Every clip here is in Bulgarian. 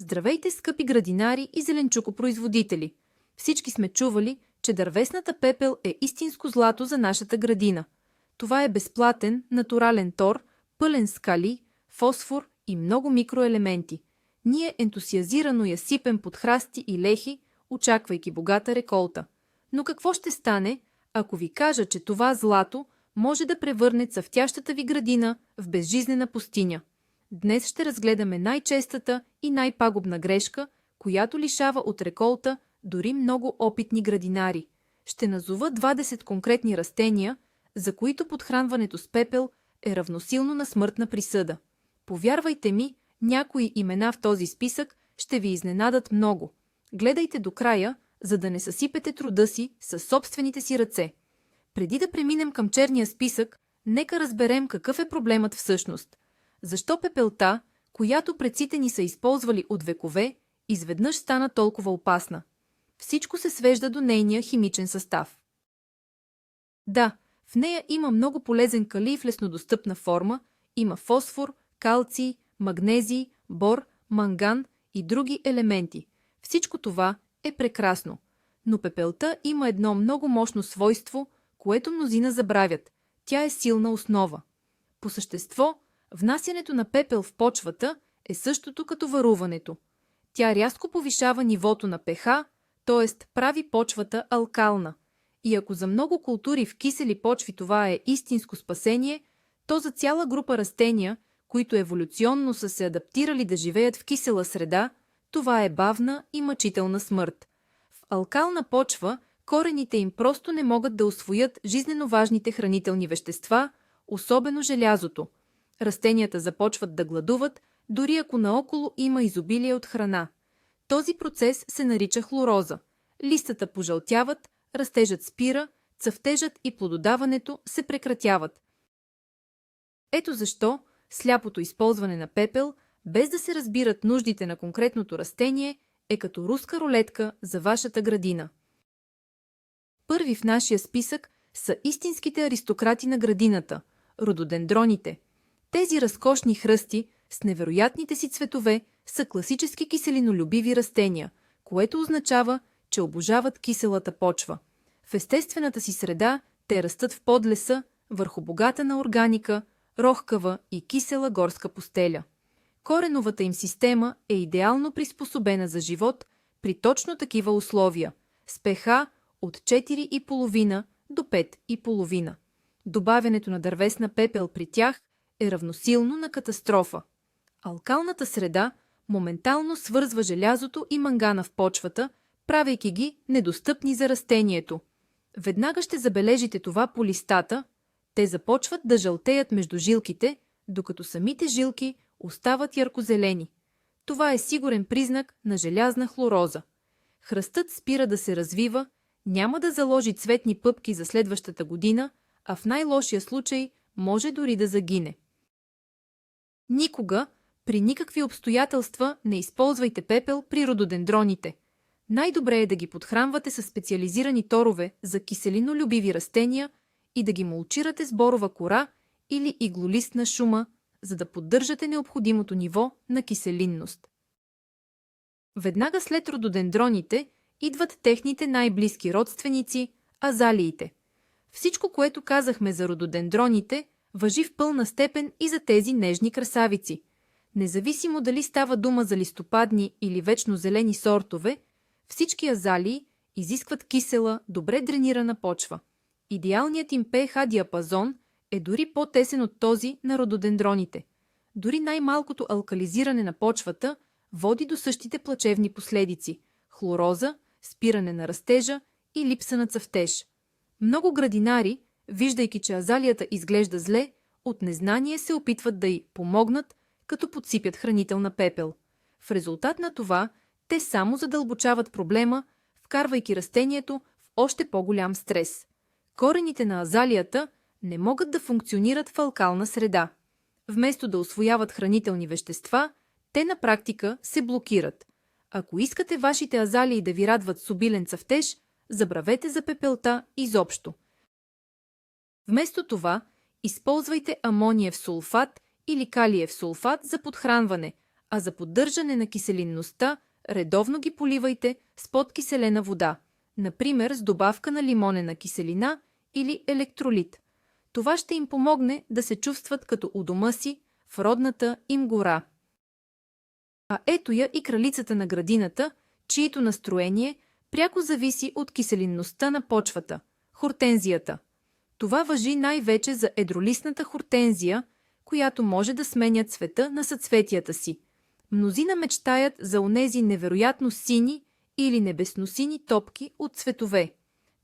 Здравейте, скъпи градинари и зеленчукопроизводители! Всички сме чували, че дървесната пепел е истинско злато за нашата градина. Това е безплатен, натурален тор, пълен с калий, фосфор и много микроелементи. Ние ентусиазирано я сипем под храсти и лехи, очаквайки богата реколта. Но какво ще стане, ако ви кажа, че това злато може да превърне цъфтящата ви градина в безжизнена пустиня? Днес ще разгледаме най-честата и най-пагубна грешка, която лишава от реколта дори много опитни градинари. Ще назова 20 конкретни растения, за които подхранването с пепел е равносилно на смъртна присъда. Повярвайте ми, някои имена в този списък ще ви изненадат много. Гледайте до края, за да не съсипете труда си със собствените си ръце. Преди да преминем към черния списък, нека разберем какъв е проблемът всъщност. Защо пепелта, която предците ни са използвали от векове, изведнъж стана толкова опасна? Всичко се свежда до нейния химичен състав. Да, в нея има много полезен калий в леснодостъпна форма, има фосфор, калций, магнезий, бор, манган и други елементи. Всичко това е прекрасно. Но пепелта има едно много мощно свойство, което мнозина забравят. Тя е силна основа. По същество, внасянето на пепел в почвата е същото като варуването. Тя рязко повишава нивото на pH, т.е. прави почвата алкална. И ако за много култури в кисели почви това е истинско спасение, то за цяла група растения, които еволюционно са се адаптирали да живеят в кисела среда, това е бавна и мъчителна смърт. В алкална почва корените им просто не могат да усвоят жизнено важните хранителни вещества, особено желязото. Растенията започват да гладуват, дори ако наоколо има изобилие от храна. Този процес се нарича хлороза. Листата пожълтяват, растежът спира, цъфтежът и плододаването се прекратяват. Ето защо сляпото използване на пепел, без да се разбират нуждите на конкретното растение, е като руска рулетка за вашата градина. Първи в нашия списък са истинските аристократи на градината – рододендроните. Тези разкошни хръсти с невероятните си цветове са класически киселинолюбиви растения, което означава, че обожават киселата почва. В естествената си среда те растат в подлеса, върху богата на органика, рохкава и кисела горска пустеля. Кореновата им система е идеално приспособена за живот при точно такива условия, с pH от 4,5 до 5,5. Добавянето на дървесна пепел при тях е равносилно на катастрофа. Алкалната среда моментално свързва желязото и мангана в почвата, правейки ги недостъпни за растението. Веднага ще забележите това по листата, те започват да жълтеят между жилките, докато самите жилки остават яркозелени. Това е сигурен признак на желязна хлороза. Хръстът спира да се развива, няма да заложи цветни пъпки за следващата година, а в най-лошия случай може дори да загине. Никога, при никакви обстоятелства, не използвайте пепел при рододендроните. Най-добре е да ги подхранвате с специализирани торове за киселинолюбиви растения и да ги мулчирате с борова кора или иглолистна шума, за да поддържате необходимото ниво на киселинност. Веднага след рододендроните идват техните най-близки родственици – азалиите. Всичко, което казахме за рододендроните, важи в пълна степен и за тези нежни красавици. Независимо дали става дума за листопадни или вечно зелени сортове, всички азалии изискват кисела, добре дренирана почва. Идеалният им pH диапазон е дори по-тесен от този на рододендроните. Дори най-малкото алкализиране на почвата води до същите плачевни последици – хлороза, спиране на растежа и липса на цъфтеж. Много градинари, виждайки, че азалията изглежда зле, от незнание се опитват да й помогнат, като подсипят хранителна пепел. В резултат на това, те само задълбочават проблема, вкарвайки растението в още по-голям стрес. Корените на азалията не могат да функционират в алкална среда. Вместо да усвояват хранителни вещества, те на практика се блокират. Ако искате вашите азалии да ви радват с обилен цъфтеж, забравете за пепелта изобщо. Вместо това, използвайте амониев сулфат или калиев сулфат за подхранване, а за поддържане на киселинността редовно ги поливайте с подкиселена вода, например с добавка на лимонена киселина или електролит. Това ще им помогне да се чувстват като у дома си в родната им гора. А ето я и кралицата на градината, чието настроение пряко зависи от киселинността на почвата – хортензията. Това важи най-вече за едролистната хортензия, която може да сменя цвета на съцветията си. Мнозина мечтаят за онези невероятно сини или небесносини топки от цветове.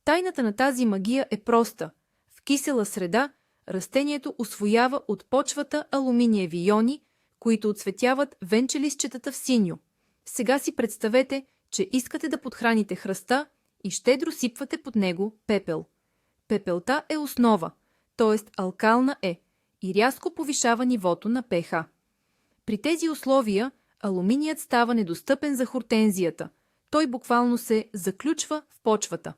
Тайната на тази магия е проста. В кисела среда растението усвоява от почвата алуминиеви иони, които отцветяват венчелистчетата в синьо. Сега си представете, че искате да подхраните храста и щедро сипвате под него пепел. Пепелта е основа, т.е. алкална е, и рязко повишава нивото на pH. При тези условия алуминият става недостъпен за хортензията. Той буквално се заключва в почвата.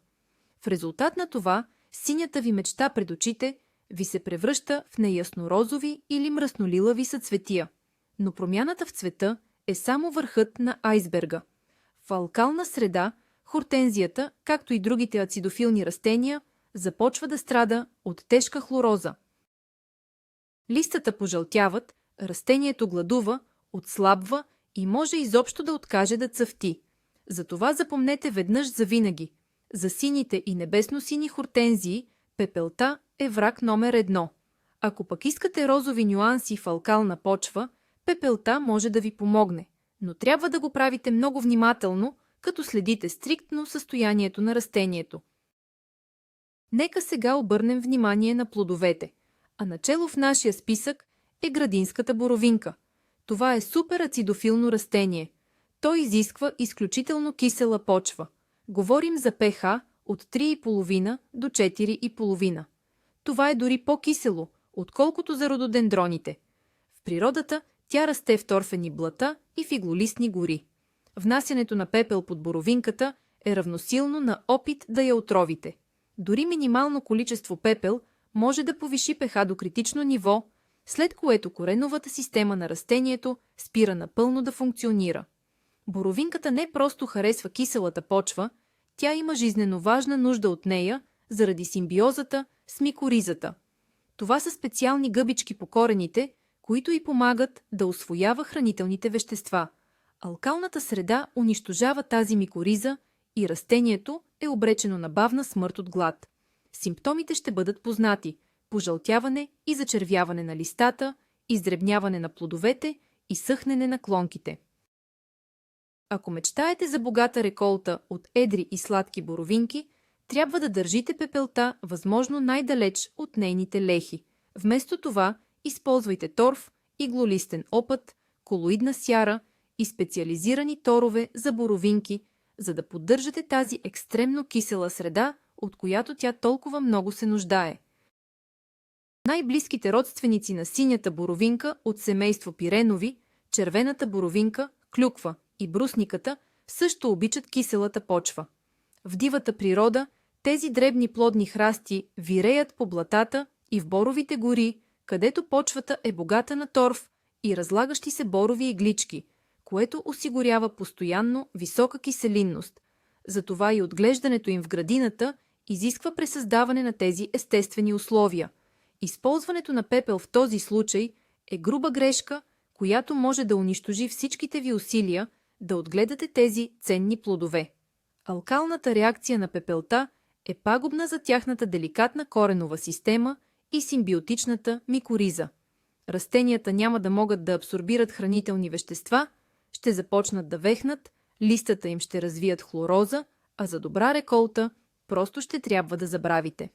В резултат на това, синята ви мечта пред очите ви се превръща в неясно-розови или мръснолилави съцветия. Но промяната в цвета е само върхът на айсберга. В алкална среда хортензията, както и другите ацидофилни растения, започва да страда от тежка хлороза. Листата пожълтяват, растението гладува, отслабва и може изобщо да откаже да цъфти. Затова запомнете веднъж завинаги. За сините и небесно-сини хортензии пепелта е враг номер 1. Ако пък искате розови нюанси в алкална почва, пепелта може да ви помогне, но трябва да го правите много внимателно, като следите стриктно състоянието на растението. Нека сега обърнем внимание на плодовете, а начело в нашия списък е градинската боровинка. Това е супер ацидофилно растение. То изисква изключително кисела почва. Говорим за pH от 3,5 до 4,5. Това е дори по-кисело, отколкото за рододендроните. В природата тя расте в торфени блата и в иглолистни гори. Внасянето на пепел под боровинката е равносилно на опит да я отровите. Дори минимално количество пепел може да повиши pH до критично ниво, след което кореновата система на растението спира напълно да функционира. Боровинката не просто харесва киселата почва, тя има жизнено важна нужда от нея заради симбиозата с микоризата. Това са специални гъбички по корените, които й помагат да усвоява хранителните вещества. Алкалната среда унищожава тази микориза и растението е обречено на бавна смърт от глад. Симптомите ще бъдат познати – пожълтяване и зачервяване на листата, издребняване на плодовете и съхнене на клонките. Ако мечтаете за богата реколта от едри и сладки боровинки, трябва да държите пепелта възможно най-далеч от нейните лехи. Вместо това използвайте торф, иглолистен опът, колоидна сяра и специализирани торове за боровинки, за да поддържате тази екстремно кисела среда, от която тя толкова много се нуждае. Най-близките родственици на синята боровинка от семейство пиренови, червената боровинка, клюква и брусниката също обичат киселата почва. В дивата природа тези дребни плодни храсти виреят по блатата и в боровите гори, където почвата е богата на торф и разлагащи се борови иглички, което осигурява постоянно висока киселинност. Затова и отглеждането им в градината изисква пресъздаване на тези естествени условия. Използването на пепел в този случай е груба грешка, която може да унищожи всичките ви усилия да отгледате тези ценни плодове. Алкалната реакция на пепелта е пагубна за тяхната деликатна коренова система и симбиотичната микориза. Растенията няма да могат да абсорбират хранителни вещества, ще започнат да вехнат, листата им ще развият хлороза, а за добра реколта просто ще трябва да забравите.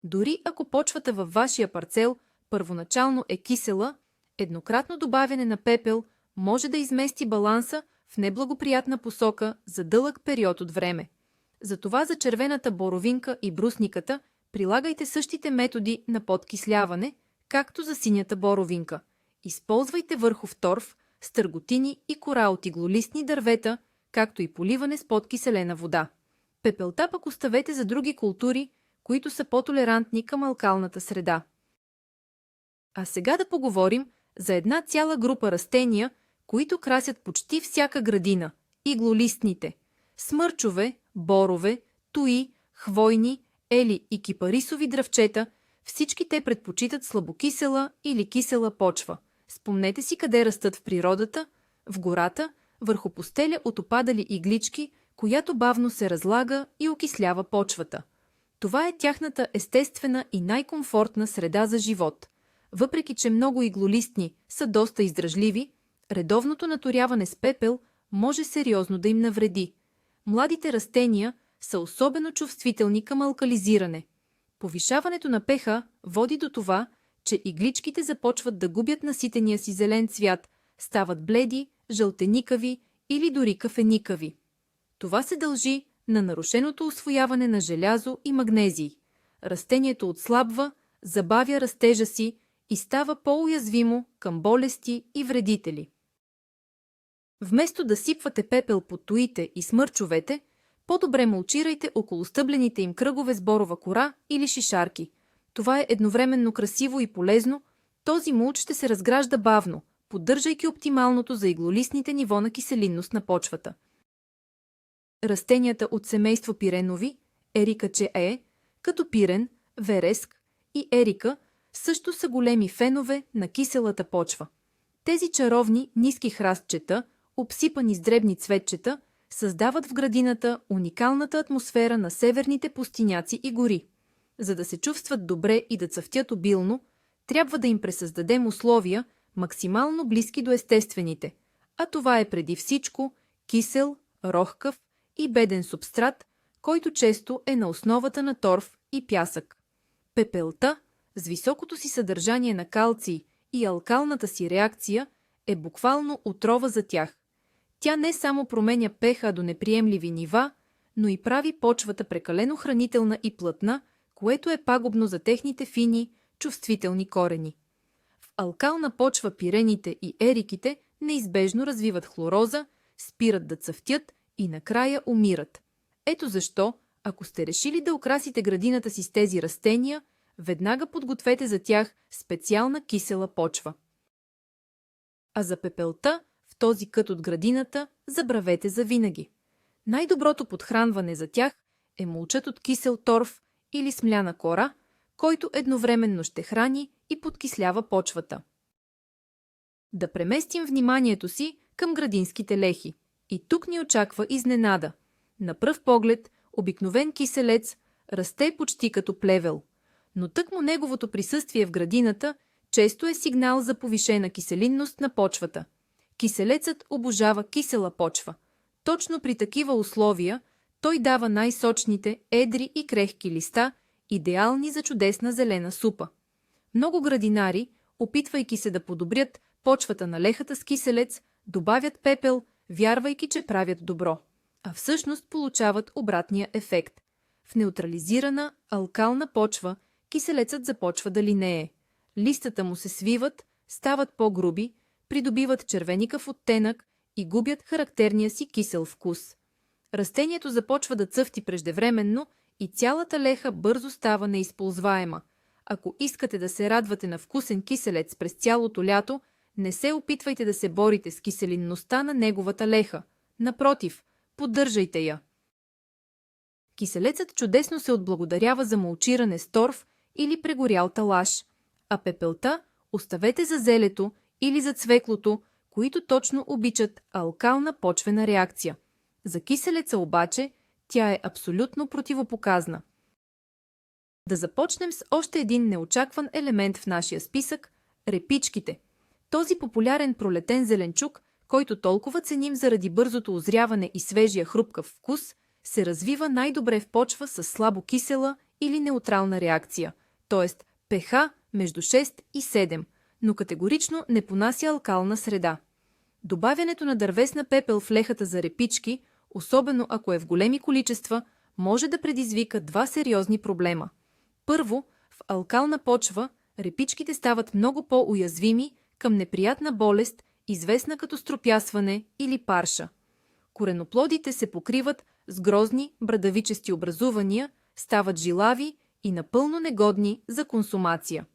Дори ако почвата във вашия парцел първоначално е кисела, еднократно добавяне на пепел може да измести баланса в неблагоприятна посока за дълъг период от време. Затова за червената боровинка и брусниката прилагайте същите методи на подкисляване, както за синята боровинка. Използвайте върхов торф, стърготини и кора от иглолистни дървета, както и поливане с подкиселена вода. Пепелта пък оставете за други култури, които са по-толерантни към алкалната среда. А сега да поговорим за една цяла група растения, които красят почти всяка градина – иглолистните. Смърчове, борове, туи, хвойни, ели и кипарисови дръвчета, всички те предпочитат слабокисела или кисела почва. Спомнете си къде растат в природата, в гората, върху постеля от опадали иглички, която бавно се разлага и окислява почвата. Това е тяхната естествена и най-комфортна среда за живот. Въпреки че много иглолистни са доста издръжливи, редовното наторяване с пепел може сериозно да им навреди. Младите растения са особено чувствителни към алкализиране. Повишаването на pH води до това, че игличките започват да губят наситения си зелен цвят, стават бледи, жълтеникави или дори кафеникави. Това се дължи на нарушеното усвояване на желязо и магнезий. Растението отслабва, забавя растежа си и става по-уязвимо към болести и вредители. Вместо да сипвате пепел под туите и смърчовете, по-добре мулчирайте около стъблените им кръгове с борова кора или шишарки. Това е едновременно красиво и полезно. Този мулч ще се разгражда бавно, поддържайки оптималното за иглолистните ниво на киселинност на почвата. Растенията от семейство пиренови, ерикачеe, като пирен, вереск и ерика, също са големи фенове на киселата почва. Тези чаровни ниски храстчета, обсипани с дребни цветчета, създават в градината уникалната атмосфера на северните пустиняци и гори. За да се чувстват добре и да цъфтят обилно, трябва да им пресъздадем условия, максимално близки до естествените, а това е преди всичко кисел, рохкав и беден субстрат, който често е на основата на торф и пясък. Пепелта, с високото си съдържание на калций и алкалната си реакция, е буквално отрова за тях. Тя не само променя pH до неприемливи нива, но и прави почвата прекалено хранителна и плътна, което е пагубно за техните фини, чувствителни корени. В алкална почва пирените и ериките неизбежно развиват хлороза, спират да цъфтят и накрая умират. Ето защо, ако сте решили да украсите градината си с тези растения, веднага подгответе за тях специална кисела почва. А за пепелта в този кът от градината забравете завинаги. Най-доброто подхранване за тях е мулчът от кисел торф или смляна кора, който едновременно ще храни и подкислява почвата. Да преместим вниманието си към градинските лехи. И тук ни очаква изненада. На пръв поглед, обикновен киселец расте почти като плевел, но тъкмо неговото присъствие в градината често е сигнал за повишена киселинност на почвата. Киселецът обожава кисела почва. Точно при такива условия той дава най-сочните, едри и крехки листа, идеални за чудесна зелена супа. Много градинари, опитвайки се да подобрят почвата на лехата с киселец, добавят пепел, вярвайки, че правят добро, а всъщност получават обратния ефект. В неутрализирана, алкална почва киселецът започва да линее. Листата му се свиват, стават по-груби, придобиват червеникав оттенък и губят характерния си кисел вкус. Растението започва да цъфти преждевременно и цялата леха бързо става неизползваема. Ако искате да се радвате на вкусен киселец през цялото лято, не се опитвайте да се борите с киселинността на неговата леха. Напротив, поддържайте я. Киселецът чудесно се отблагодарява за мулчиране с торф или прегорял талаш, а пепелта оставете за зелето или за цвеклото, които точно обичат алкална почвена реакция. За киселеца обаче тя е абсолютно противопоказна. Да започнем с още един неочакван елемент в нашия списък – репичките. Този популярен пролетен зеленчук, който толкова ценим заради бързото озряване и свежия хрупкав вкус, се развива най-добре в почва с слабо кисела или неутрална реакция, т.е. pH между 6 и 7, но категорично не понася алкална среда. Добавянето на дървесна пепел в лехата за репички, особено ако е в големи количества, може да предизвика два сериозни проблема. Първо, в алкална почва репичките стават много по-уязвими към неприятна болест, известна като стропясване или парша. Кореноплодите се покриват с грозни брадавичести образувания, стават жилави и напълно негодни за консумация.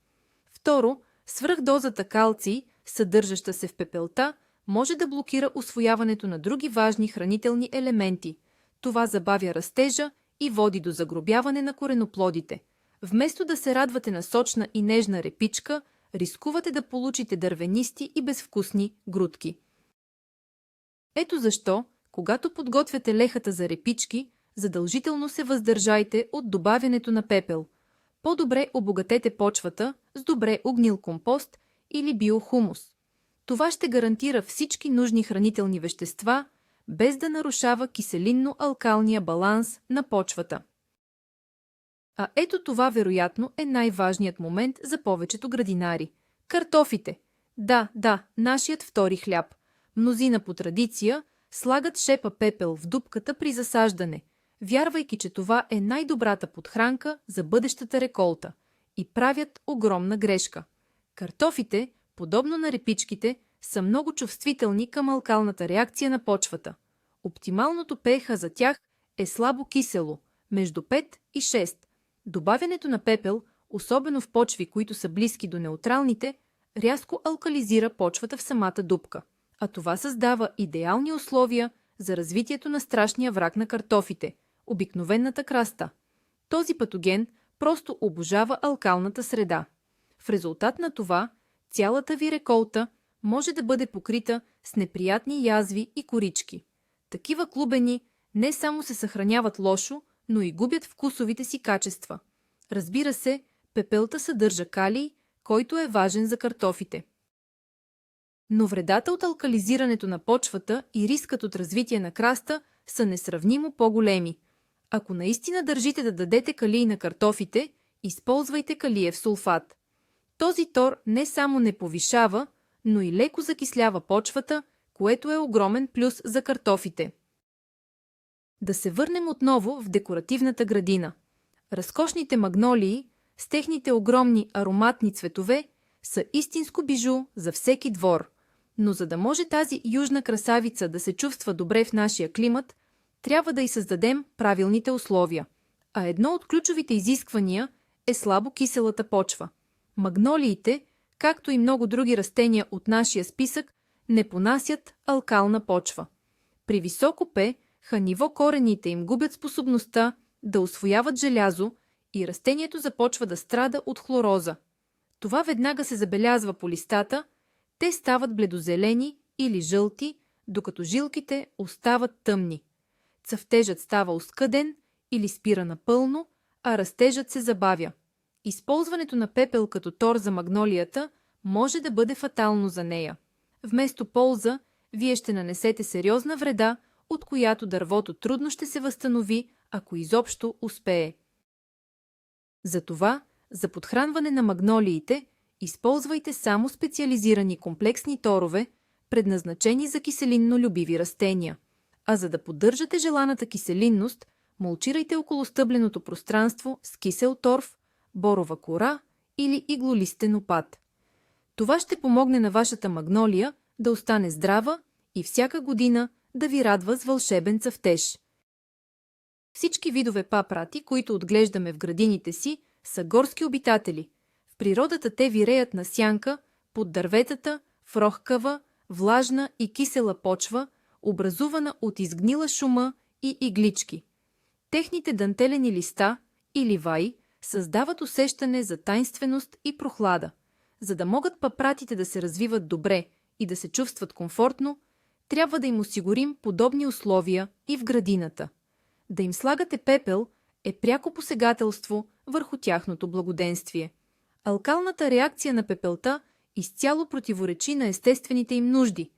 Второ, свръхдозата калций съдържаща се в пепелта, може да блокира усвояването на други важни хранителни елементи. Това забавя растежа и води до загробяване на кореноплодите. Вместо да се радвате на сочна и нежна репичка, рискувате да получите дървенисти и безвкусни грудки. Ето защо, когато подготвяте лехата за репички, задължително се въздържайте от добавянето на пепел. По-добре обогатете почвата с добре огнил компост или биохумус. Това ще гарантира всички нужни хранителни вещества, без да нарушава киселинно-алкалния баланс на почвата. А ето това вероятно е най-важният момент за повечето градинари. Картофите. Да, нашият втори хляб. Мнозина по традиция слагат шепа пепел в дупката при засаждане, вярвайки, че това е най-добрата подхранка за бъдещата реколта, и правят огромна грешка. Картофите, подобно на репичките, са много чувствителни към алкалната реакция на почвата. Оптималното pH за тях е слабо кисело, между 5 и 6. Добавянето на пепел, особено в почви, които са близки до неутралните, рязко алкализира почвата в самата дупка, а това създава идеални условия за развитието на страшния враг на картофите – обикновената краста. Този патоген просто обожава алкалната среда. В резултат на това, цялата ви реколта може да бъде покрита с неприятни язви и корички. Такива клубени не само се съхраняват лошо, но и губят вкусовите си качества. Разбира се, пепелта съдържа калий, който е важен за картофите. Но вредата от алкализирането на почвата и рискът от развитие на краста са несравнимо по-големи. Ако наистина държите да дадете калий на картофите, използвайте калиев сулфат. Този тор не само не повишава, но и леко закислява почвата, което е огромен плюс за картофите. Да се върнем отново в декоративната градина. Разкошните магнолии с техните огромни ароматни цветове са истинско бижу за всеки двор. Но за да може тази южна красавица да се чувства добре в нашия климат, трябва да й създадем правилните условия. А едно от ключовите изисквания е слабо киселата почва. Магнолиите, както и много други растения от нашия списък, не понасят алкална почва. При високо pH ниво корените им губят способността да усвояват желязо и растението започва да страда от хлороза. Това веднага се забелязва по листата, те стават бледозелени или жълти, докато жилките остават тъмни. Цъфтежът става оскъден или спира напълно, а растежът се забавя. Използването на пепел като тор за магнолията може да бъде фатално за нея. Вместо полза, вие ще нанесете сериозна вреда, от която дървото трудно ще се възстанови, ако изобщо успее. Затова, за подхранване на магнолиите, използвайте само специализирани комплексни торове, предназначени за киселинно-любиви растения. А за да поддържате желаната киселинност, мулчирайте около стъбленото пространство с кисел торф, борова кора или иглолистен опад. Това ще помогне на вашата магнолия да остане здрава и всяка година да ви радва с вълшебен цъфтеж. Всички видове папрати, които отглеждаме в градините си, са горски обитатели. В природата те виреят на сянка, под дърветата, в рохкава, влажна и кисела почва, образувана от изгнила шума и иглички. Техните дантелени листа или ваи създават усещане за тайнственост и прохлада. За да могат папратите да се развиват добре и да се чувстват комфортно, трябва да им осигурим подобни условия и в градината. Да им слагате пепел е пряко посегателство върху тяхното благоденствие. Алкалната реакция на пепелта изцяло противоречи на естествените им нужди.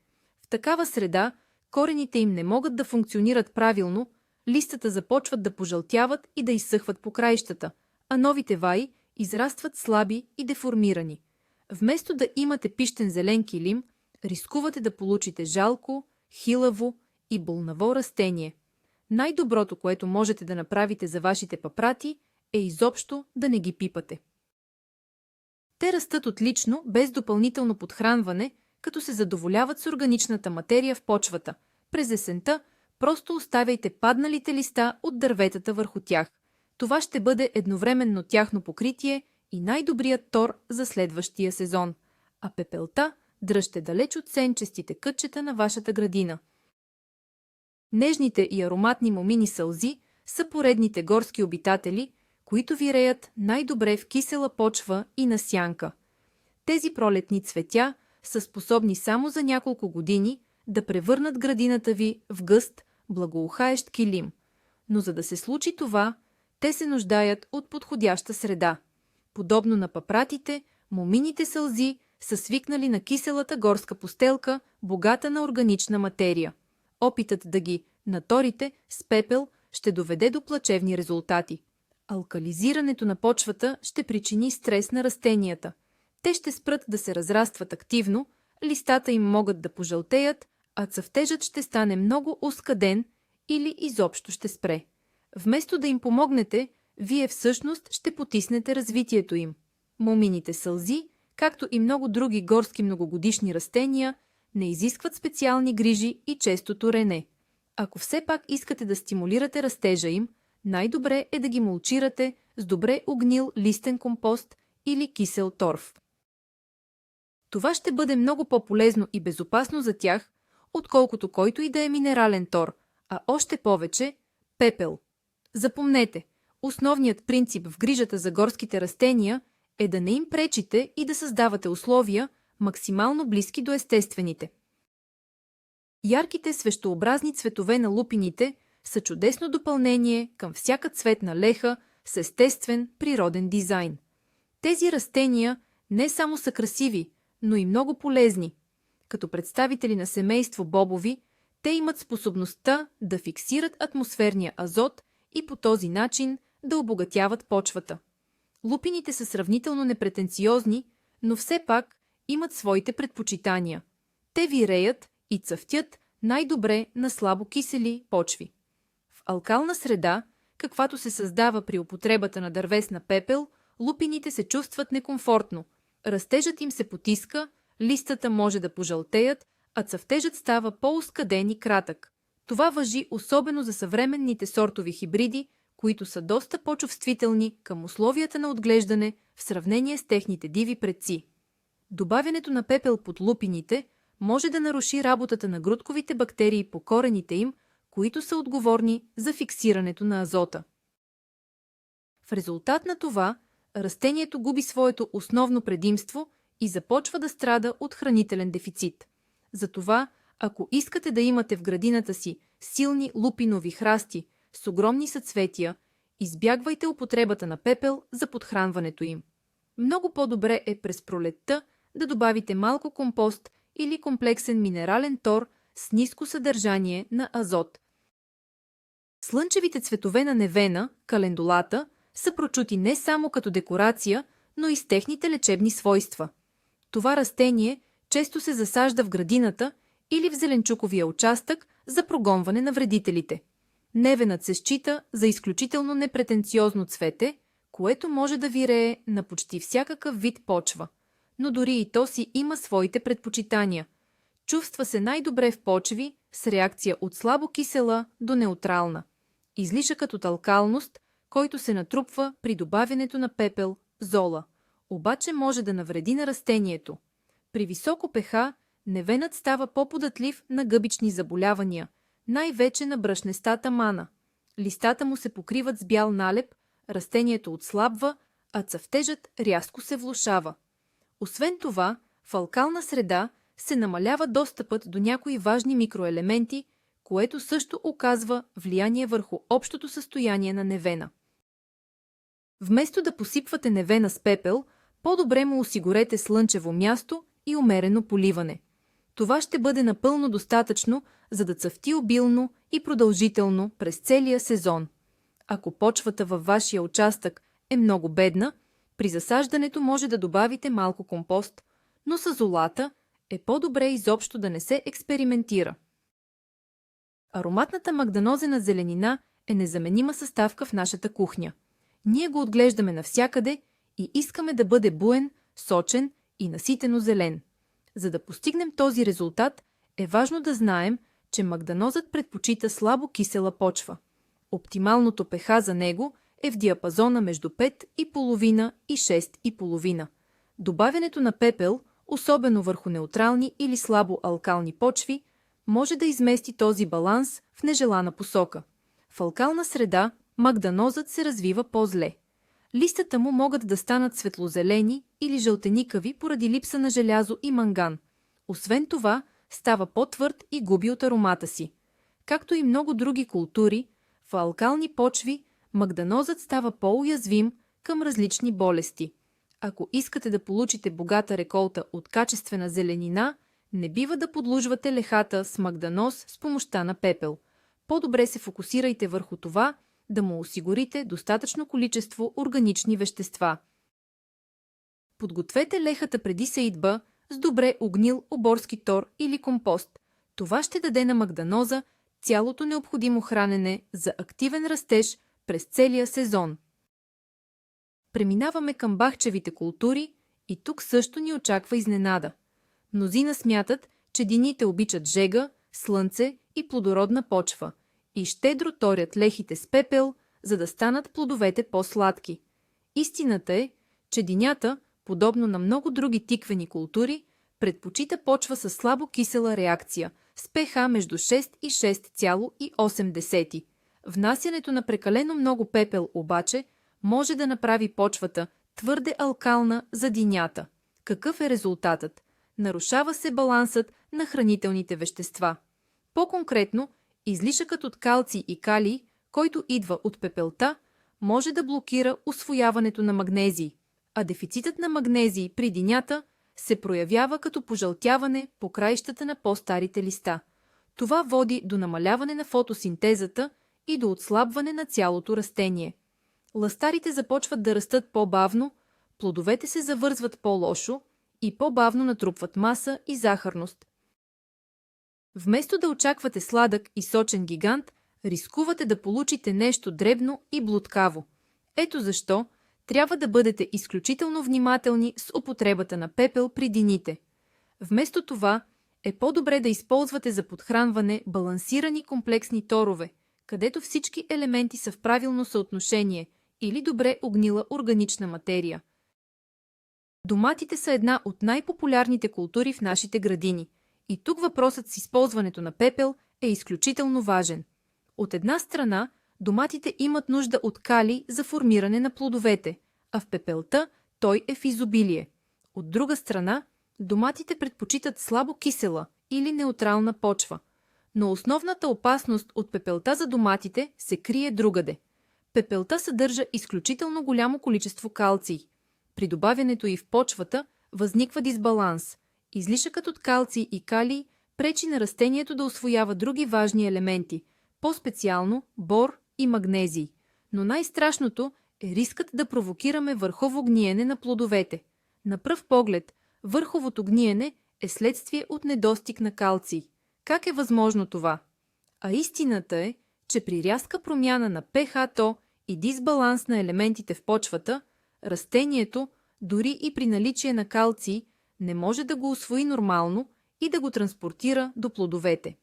В такава среда корените им не могат да функционират правилно, листата започват да пожълтяват и да изсъхват по краищата, а новите ваи израстват слаби и деформирани. Вместо да имате пищен зелен килим, рискувате да получите жалко, хилаво и болнаво растение. Най-доброто, което можете да направите за вашите папрати, е изобщо да не ги пипате. Те растат отлично, без допълнително подхранване, като се задоволяват с органичната материя в почвата. През есента просто оставяйте падналите листа от дърветата върху тях. Това ще бъде едновременно тяхно покритие и най-добрият тор за следващия сезон. А пепелта дръжте далеч от сенчестите кътчета на вашата градина. Нежните и ароматни момини сълзи са поредните горски обитатели, които виреят най-добре в кисела почва и на сянка. Тези пролетни цветя са способни само за няколко години да превърнат градината ви в гъст, благоухаещ килим. Но за да се случи това, те се нуждаят от подходяща среда. Подобно на папратите, момините сълзи са свикнали на киселата горска постелка, богата на органична материя. Опитът да ги наторите с пепел ще доведе до плачевни резултати. Алкализирането на почвата ще причини стрес на растенията. Те ще спрат да се разрастват активно, листата им могат да пожълтеят, а цъфтежът ще стане много оскъден или изобщо ще спре. Вместо да им помогнете, вие всъщност ще потиснете развитието им. Момините сълзи, както и много други горски многогодишни растения, не изискват специални грижи и често торене. Ако все пак искате да стимулирате растежа им, най-добре е да ги мулчирате с добре огнил листен компост или кисел торф. Това ще бъде много по-полезно и безопасно за тях, отколкото който и да е минерален тор, а още повече – пепел. Запомнете, основният принцип в грижата за горските растения е да не им пречите и да създавате условия, максимално близки до естествените. Ярките свещообразни цветове на лупините са чудесно допълнение към всяка цветна леха с естествен природен дизайн. Тези растения не само са красиви, но и много полезни. Като представители на семейство бобови, те имат способността да фиксират атмосферния азот и по този начин да обогатяват почвата. Лупините са сравнително непретенциозни, но все пак имат своите предпочитания. Те виреят и цъфтят най-добре на слабо кисели почви. В алкална среда, каквато се създава при употребата на дървесна пепел, лупините се чувстват некомфортно. Растежът им се потиска, листата може да пожълтеят, а цъфтежът става по-оскъден и кратък. Това важи особено за съвременните сортови хибриди, които са доста по-чувствителни към условията на отглеждане в сравнение с техните диви предци. Добавянето на пепел под лупините може да наруши работата на грудковите бактерии по корените им, които са отговорни за фиксирането на азота. В резултат на това, растението губи своето основно предимство и започва да страда от хранителен дефицит. Затова, ако искате да имате в градината си силни лупинови храсти с огромни съцветия, избягвайте употребата на пепел за подхранването им. Много по-добре е през пролетта да добавите малко компост или комплексен минерален тор с ниско съдържание на азот. Слънчевите цветове на невена, календулата, са прочути не само като декорация, но и с техните лечебни свойства. Това растение често се засажда в градината или в зеленчуковия участък за прогонване на вредителите. Невенът се счита за изключително непретенциозно цвете, което може да вирее на почти всякакъв вид почва. Но дори и то си има своите предпочитания. Чувства се най-добре в почви с реакция от слабо кисела до неутрална. Излишъкът от алкалност, който се натрупва при добавянето на пепел, зола, обаче може да навреди на растението. При високо pH невенът става по-податлив на гъбични заболявания, най-вече на бръшнестата мана. Листата му се покриват с бял налеп, растението отслабва, а цъфтежът рязко се влошава. Освен това, в алкална среда се намалява достъпът до някои важни микроелементи, което също оказва влияние върху общото състояние на невена. Вместо да посипвате невена с пепел, по-добре му осигурете слънчево място и умерено поливане. Това ще бъде напълно достатъчно, за да цъфти обилно и продължително през целия сезон. Ако почвата във вашия участък е много бедна, при засаждането може да добавите малко компост, но с золата е по-добре изобщо да не се експериментира. Ароматната магданозена зеленина е незаменима съставка в нашата кухня. Ние го отглеждаме навсякъде и искаме да бъде буен, сочен и наситено зелен. За да постигнем този резултат, е важно да знаем, че магданозът предпочита слабо кисела почва. Оптималното pH за него е в диапазона между 5,5 и 6,5. Добавянето на пепел особено върху неутрални или слабо алкални почви, може да измести този баланс в нежелана посока. В алкална среда магданозът се развива по-зле. Листата му могат да станат светлозелени или жълтеникави поради липса на желязо и манган. Освен това, става по-твърд и губи от аромата си. Както и много други култури, в алкални почви магданозът става по-уязвим към различни болести. Ако искате да получите богата реколта от качествена зеленина, не бива да подлужвате лехата с магданоз с помощта на пепел. По-добре се фокусирайте върху това да му осигурите достатъчно количество органични вещества. Подгответе лехата преди сеитба с добре огнил оборски тор или компост. Това ще даде на магданоза цялото необходимо хранене за активен растеж през целия сезон. Преминаваме към бахчевите култури и тук също ни очаква изненада. Мнозина смятат, че дините обичат жега, слънце и плодородна почва и щедро торят лехите с пепел, за да станат плодовете по-сладки. Истината е, че динята, подобно на много други тиквени култури, предпочита почва с слабо кисела реакция, с pH между 6 и 6,8. Внасянето на прекалено много пепел обаче може да направи почвата твърде алкална за динята. Какъв е резултатът? Нарушава се балансът на хранителните вещества. По-конкретно, излишъкът от калций и калий, който идва от пепелта, може да блокира усвояването на магнезий, а дефицитът на магнезий при динята се проявява като пожълтяване по краищата на по-старите листа. Това води до намаляване на фотосинтезата и до отслабване на цялото растение. Лъстарите започват да растат по-бавно, плодовете се завързват по-лошо и по-бавно натрупват маса и захарност. Вместо да очаквате сладък и сочен гигант, рискувате да получите нещо дребно и блудкаво. Ето защо трябва да бъдете изключително внимателни с употребата на пепел при дините. Вместо това е по-добре да използвате за подхранване балансирани комплексни торове, където всички елементи са в правилно съотношение или добре огнила органична материя. Доматите са една от най-популярните култури в нашите градини и тук въпросът с използването на пепел е изключително важен. От една страна, доматите имат нужда от калий за формиране на плодовете, а в пепелта той е в изобилие. От друга страна, доматите предпочитат слабо кисела или неутрална почва. Но основната опасност от пепелта за доматите се крие другаде. Пепелта съдържа изключително голямо количество калций. При добавянето й в почвата възниква дисбаланс. Излишъкът от калций и калий пречи на растението да усвоява други важни елементи, по-специално бор и магнезий. Но най-страшното е рискът да провокираме върхово гниене на плодовете. На пръв поглед, върховото гниене е следствие от недостиг на калций. Как е възможно това? А истината е, че при рязка промяна на pH-то и дисбаланс на елементите в почвата, растението, дори и при наличие на калций, не може да го усвои нормално и да го транспортира до плодовете.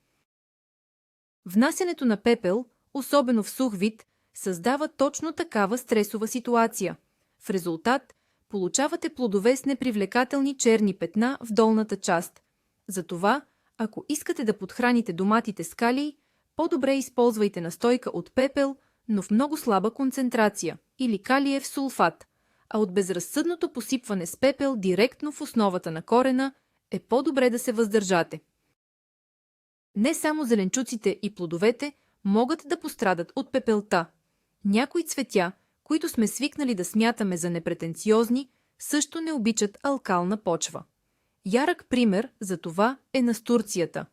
Внасянето на пепел, особено в сух вид, създава точно такава стресова ситуация. В резултат получавате плодове с непривлекателни черни петна в долната част. Затова, ако искате да подхраните доматите с калий, по-добре използвайте настойка от пепел, но в много слаба концентрация, или калиев сулфат, а от безразсъдното посипване с пепел директно в основата на корена е по-добре да се въздържате. Не само зеленчуците и плодовете могат да пострадат от пепелта. Някои цветя, които сме свикнали да смятаме за непретенциозни, също не обичат алкална почва. Ярък пример за това е настурцията.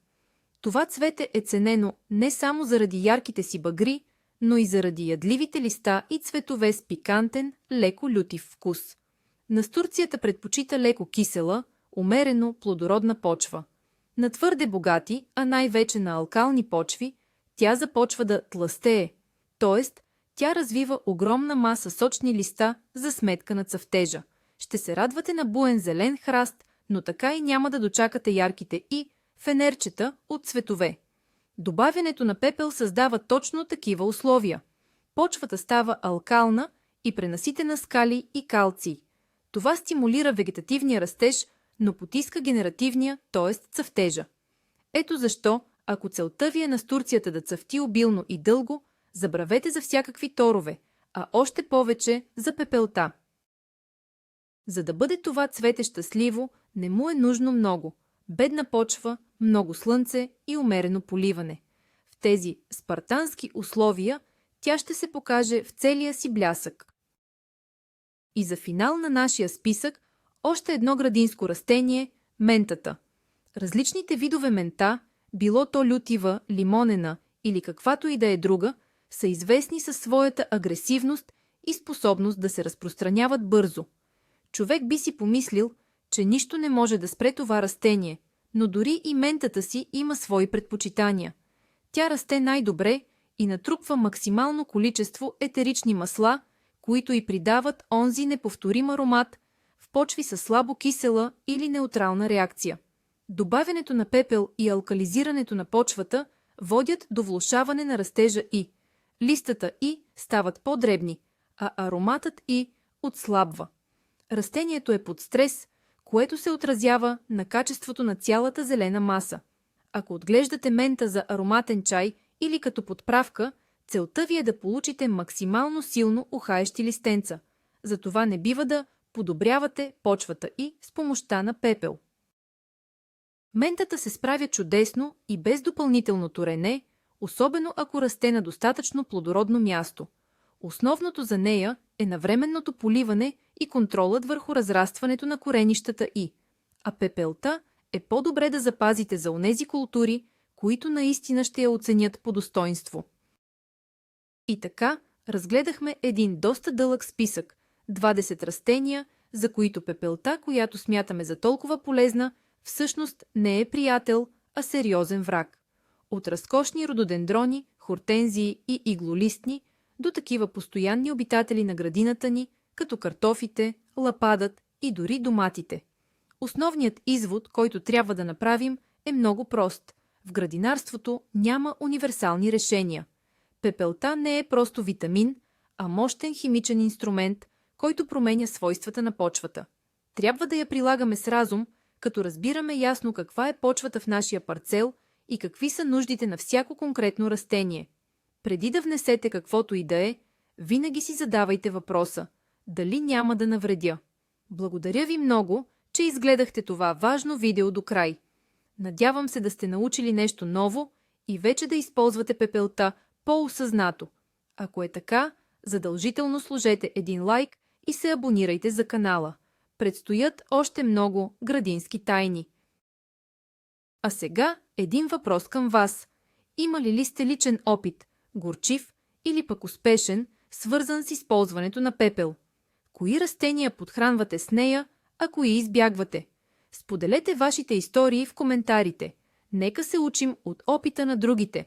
Това цвете е ценено не само заради ярките си багри, но и заради ядливите листа и цветове с пикантен, леко лютив вкус. Настурцията предпочита леко кисела, умерено плодородна почва. На твърде богати, а най-вече на алкални почви, тя започва да тлъстее, т.е. тя развива огромна маса сочни листа за сметка на цъфтежа. Ще се радвате на буен зелен храст, но така и няма да дочакате ярките и фенерчета от цветове. Добавянето на пепел създава точно такива условия. Почвата става алкална и пренаситена с калий и калций. Това стимулира вегетативния растеж, но потиска генеративния, т.е. цъфтежа. Ето защо, ако целта ви е настурцията да цъфти обилно и дълго, забравете за всякакви торове, а още повече за пепелта. За да бъде това цвете щастливо, не му е нужно много. Бедна почва, много слънце и умерено поливане. В тези спартански условия тя ще се покаже в целия си блясък. И за финал на нашия списък още едно градинско растение – ментата. Различните видове мента, било то лютива, лимонена или каквато и да е друга, са известни със своята агресивност и способност да се разпространяват бързо. Човек би си помислил, че нищо не може да спре това растение, но дори и ментата си има свои предпочитания. Тя расте най-добре и натрупва максимално количество етерични масла, които й придават онзи неповторим аромат в почви със слабо кисела или неутрална реакция. Добавянето на пепел и алкализирането на почвата водят до влошаване на растежа и листата и стават по-дребни, а ароматът и отслабва. Растението е под стрес, което се отразява на качеството на цялата зелена маса. Ако отглеждате мента за ароматен чай или като подправка, целта ви е да получите максимално силно ухаещи листенца. Затова не бива да подобрявате почвата и с помощта на пепел. Ментата се справя чудесно и без допълнително торене, особено ако расте на достатъчно плодородно място. Основното за нея е навременното поливане и контролът върху разрастването на коренищата а пепелта е по-добре да запазите за онези култури, които наистина ще я оценят по достоинство. И така, разгледахме един доста дълъг списък – 20 растения, за които пепелта, която смятаме за толкова полезна, всъщност не е приятел, а сериозен враг. От разкошни рододендрони, хортензии и иглолистни до такива постоянни обитатели на градината ни, като картофите, лападът и дори доматите. Основният извод, който трябва да направим, е много прост. В градинарството няма универсални решения. Пепелта не е просто витамин, а мощен химичен инструмент, който променя свойствата на почвата. Трябва да я прилагаме с разум, като разбираме ясно каква е почвата в нашия парцел и какви са нуждите на всяко конкретно растение. Преди да внесете каквото и да е, винаги си задавайте въпроса – дали няма да навредя. Благодаря ви много, че изгледахте това важно видео до край. Надявам се да сте научили нещо ново и вече да използвате пепелта по-осъзнато. Ако е така, задължително сложете един лайк и се абонирайте за канала. Предстоят още много градински тайни. А сега един въпрос към вас. Имали ли сте личен опит, горчив или пък успешен, свързан с използването на пепел? Кои растения подхранвате с нея, а кои избягвате? Споделете вашите истории в коментарите. Нека се учим от опита на другите.